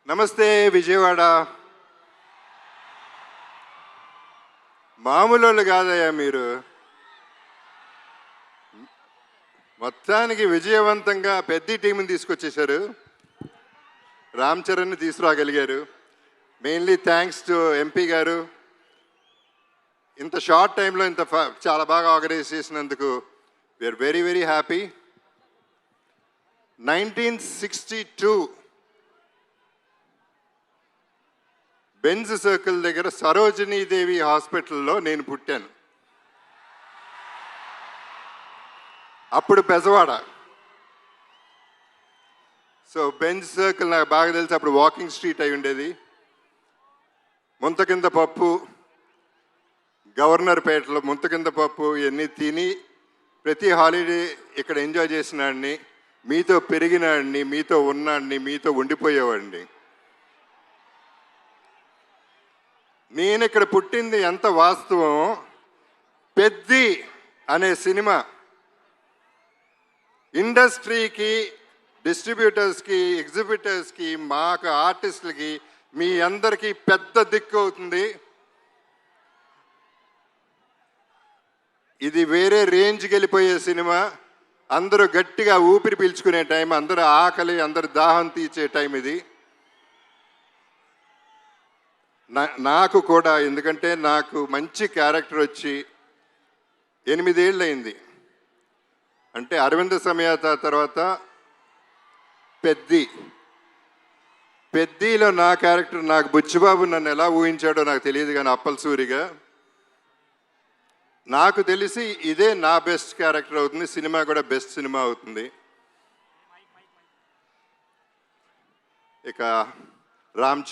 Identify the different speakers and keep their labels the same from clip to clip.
Speaker 1: నమస్తే విజయవాడ. మామూలు కాదయ్యా మీరు. మొత్తానికి విజయవంతంగా పెద్ద టీంని తీసుకొచ్చేశారు. Ram చరణ్ని తీసుకురాగలిగారు. Mainly thanks to MP గారు. ఇంత షార్ట్ టైంలో ఇంత చాలా బాగా ఆర్గనైజ్ చేసినందుకు we are very very happy. 1962 Benz circle దగ్గర సరోజినీదేవి హాస్పిటల్లో నేను పుట్టాను. అప్పుడు బెజవాడ. సో బెంజ్ సర్కిల్ నాకు బాగా తెలిసి అప్పుడు వాకింగ్ స్ట్రీట్ అయి ఉండేది. ముంత కింద పప్పు, గవర్నర్ పేటలో ముంత కింద పప్పు ఇవన్నీ తిని ప్రతి హాలిడే ఇక్కడ ఎంజాయ్ చేసినాడిని, మీతో పెరిగినాడిని, మీతో ఉన్నాడిని, మీతో ఉండిపోయేవాడిని. నేను ఇక్కడ పుట్టింది ఎంత వాస్తవం. పెద్ది అనే సినిమా ఇండస్ట్రీకి, డిస్ట్రిబ్యూటర్స్కి, ఎగ్జిబిటర్స్కి, మాకు ఆర్టిస్టులకి, మీ అందరికీ పెద్ద దిక్కు అవుతుంది. ఇది వేరే రేంజ్కి వెళ్ళిపోయే సినిమా. అందరూ గట్టిగా ఊపిరి పీల్చుకునే టైం, అందరూ ఆకలి, అందరు దాహం తీర్చే టైం ఇది. నాకు కూడా, ఎందుకంటే నాకు మంచి క్యారెక్టర్ వచ్చి 8 ఏళ్ళు అయింది. అంటే అరవింద సమేత తర్వాత పెద్దిలో నా క్యారెక్టర్, నాకు బుచ్చిబాబు నన్ను ఎలా ఊహించాడో నాకు తెలియదు, కానీ అప్పలసూరిగా నాకు తెలిసి ఇదే నా బెస్ట్ క్యారెక్టర్ అవుతుంది. సినిమా కూడా బెస్ట్ సినిమా అవుతుంది. ఇక రామ్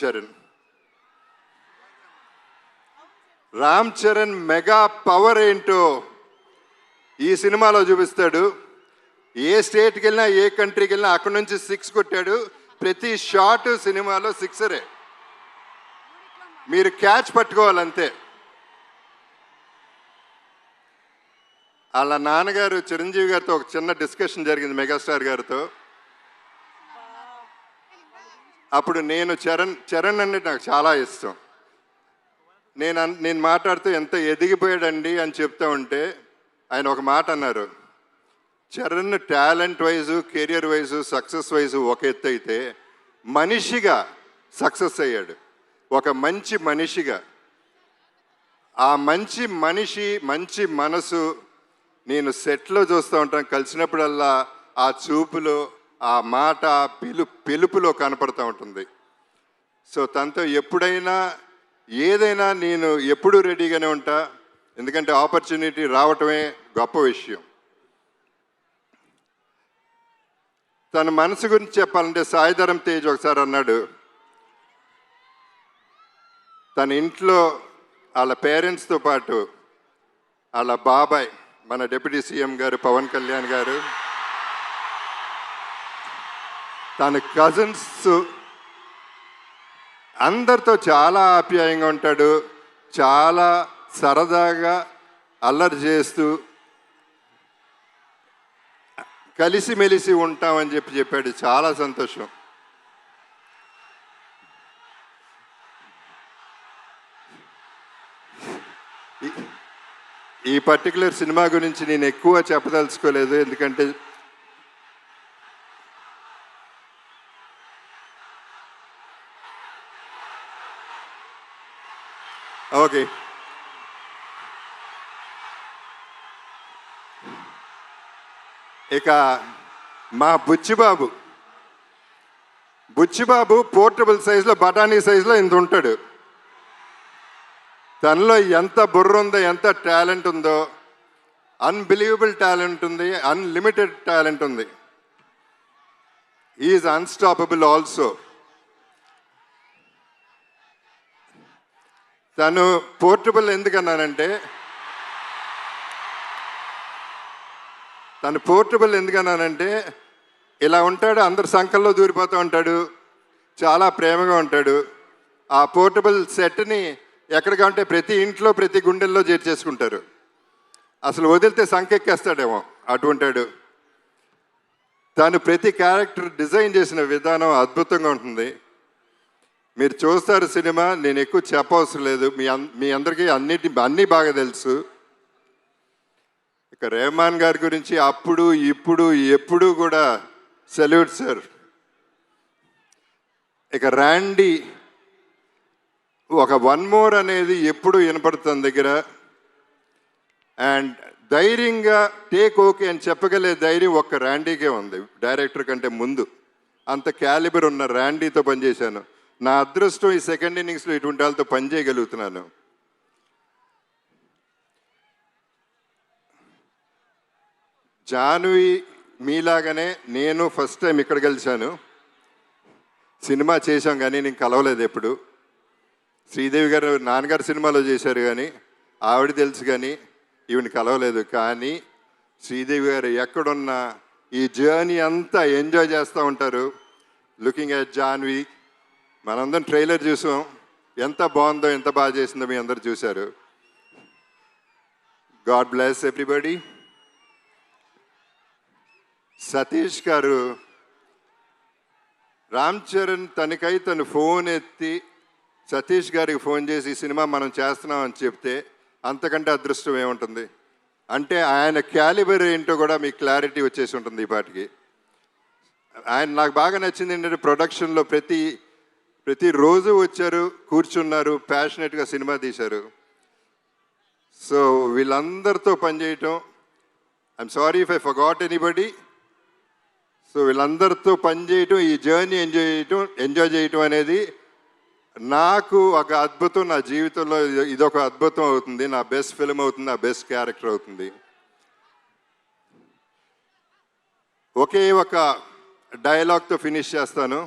Speaker 1: చరణ్ మెగా పవర్ ఏంటో ఈ సినిమాలో చూపిస్తాడు. ఏ స్టేట్కి వెళ్ళినా, ఏ కంట్రీకి వెళ్ళినా అక్కడి నుంచి 6 కొట్టాడు. ప్రతి షాట్ సినిమాలో 6రే. మీరు క్యాచ్ పట్టుకోవాలంతే. వాళ్ళ నాన్నగారు చిరంజీవి గారితో ఒక చిన్న డిస్కషన్ జరిగింది, మెగాస్టార్ గారితో. అప్పుడు నేను చరణ్ అంటే నాకు చాలా ఇష్టం. నేను మాట్లాడుతూ ఎంత ఎదిగిపోయాడండి అని చెప్తా ఉంటే ఆయన ఒక మాట అన్నారు, Charan talent wise, career wise, success wise ఒక ఎత్తు అయితే మనిషిగా సక్సెస్ అయ్యాడు. ఒక మంచి మనిషిగా, ఆ మంచి మనిషి, మంచి మనసు నేను సెట్లో చూస్తూ ఉంటాను. కలిసినప్పుడల్లా ఆ చూపులో, ఆ మాట, పిలుపులో కనపడుతూ ఉంటుంది. సో తనతో ఎప్పుడైనా ఏదైనా నేను ఎప్పుడూ రెడీగానే ఉంటా. ఎందుకంటే ఆపర్చునిటీ రావటమే గొప్ప విషయం. తన మనసు గురించి చెప్పాలంటే సాయిధరం తేజ్ ఒకసారి అన్నాడు, తన ఇంట్లో వాళ్ళ పేరెంట్స్తో పాటు వాళ్ళ బాబాయ్, మన డిప్యూటీ సీఎం గారు పవన్ కళ్యాణ్ గారు, తన కజిన్స్ అందరితో చాలా ఆప్యాయంగా ఉంటాడు. చాలా సరదాగా అల్లరి చేస్తూ కలిసిమెలిసి ఉంటామని చెప్పాడు. చాలా సంతోషం. ఈ పర్టికులర్ సినిమా గురించి నేను ఎక్కువ చెప్పదలుచుకోలేదు, ఎందుకంటే ఓకే. ఇక మా బుచ్చిబాబు పోర్టబుల్ సైజులో, బఠానీ సైజులో ఇంత ఉంటాడు. తనలో ఎంత బుర్ర ఉందో, ఎంత టాలెంట్ ఉందో, అన్బిలీవబుల్ టాలెంట్ ఉంది, అన్లిమిటెడ్ టాలెంట్ ఉంది. Is unstoppable also. తను పోర్టబుల్ ఎందుకన్నానంటే ఇలా ఉంటాడు, అందరు సంకల్లో దూరిపోతూ ఉంటాడు, చాలా ప్రేమగా ఉంటాడు. ఆ పోర్టబుల్ సెట్ని ఎక్కడికంటే ప్రతి ఇంట్లో, ప్రతి గుండెల్లో చేర్చేసుకుంటారు. అసలు వదిలితే సంకెక్కేస్తాడేమో అటువంటాడు. తను ప్రతి క్యారెక్టర్ డిజైన్ చేసిన విధానం అద్భుతంగా ఉంటుంది. మీరు చూస్తారు సినిమా, నేను ఎక్కువ చెప్పవసరం లేదు, మీ అందరికీ అన్నీ బాగా తెలుసు. ఇక రెహమాన్ గారి గురించి అప్పుడు ఇప్పుడు ఎప్పుడు కూడా సెల్యూట్ సార్. ఇక ర్యాండీ ఒక వన్ మోర్ అనేది ఎప్పుడు వినపడుతుంది దగ్గర. అండ్ ధైర్యంగా టేక్ ఓకే అని చెప్పగలే ధైర్యం ఒక్క ర్యాండీకే ఉంది, డైరెక్టర్ కంటే ముందు. అంత క్యాలిబర్ ఉన్న ర్యాండీతో పనిచేశాను. నా అదృష్టం ఈ సెకండ్ ఇన్నింగ్స్లో ఇటువంటి వాళ్ళతో పనిచేయగలుగుతున్నాను. జాన్వి మీలాగానే నేను ఫస్ట్ టైం ఇక్కడ కలిశాను. సినిమా చేశాం కానీ నేను కలవలేదు ఎప్పుడు. శ్రీదేవి గారు నాన్నగారు సినిమాలో చేశారు కానీ ఆవిడ తెలుసు, కానీ ఈవిని కలవలేదు. కానీ శ్రీదేవి గారు ఎక్కడున్నా ఈ జర్నీ అంతా ఎంజాయ్ చేస్తూ ఉంటారు. లుకింగ్ అట్ జాన్వి, మనందరం ట్రైలర్ చూసాం, ఎంత బాగుందో, ఎంత బాగా చేసిందో మీ అందరు చూశారు. God bless everybody. సతీష్ గారు, రామ్ చరణ్ తనకై తను ఫోన్ ఎత్తి సతీష్ గారికి ఫోన్ చేసి ఈ సినిమా మనం చేస్తున్నామని చెప్తే అంతకంటే అదృష్టం ఏముంటుంది? అంటే ఆయన క్యాలిబర్ ఏంటో కూడా మీకు క్లారిటీ వచ్చేసి ఉంటుంది ఈ పాటికి. ఆయన నాకు బాగా నచ్చింది ఏంటంటే ప్రొడక్షన్లో ప్రతిరోజు వచ్చారు, కూర్చున్నారు, ప్యాషనెట్గా సినిమా తీశారు. సో వీళ్ళందరితో పనిచేయటం, I'm sorry if I forgot anybody. So వీళ్ళందరితో పనిచేయటం, ఈ జర్నీ ఎంజాయ్ చేయటం అనేది నాకు ఒక అద్భుతం. నా జీవితంలో ఇదొక అద్భుతం అవుతుంది, నా బెస్ట్ ఫిల్మ్ అవుతుంది, నా బెస్ట్ క్యారెక్టర్ అవుతుంది. ఒకే ఒక డైలాగ్తో ఫినిష్ చేస్తాను.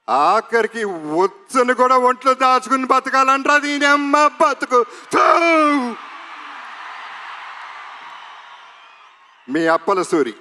Speaker 1: ఆఖరికి వచ్చను కూడా ఒంట్లో దాచుకుని బతకాలంటారా దీని అమ్మ బతుకు. మీ అప్పల సూరి.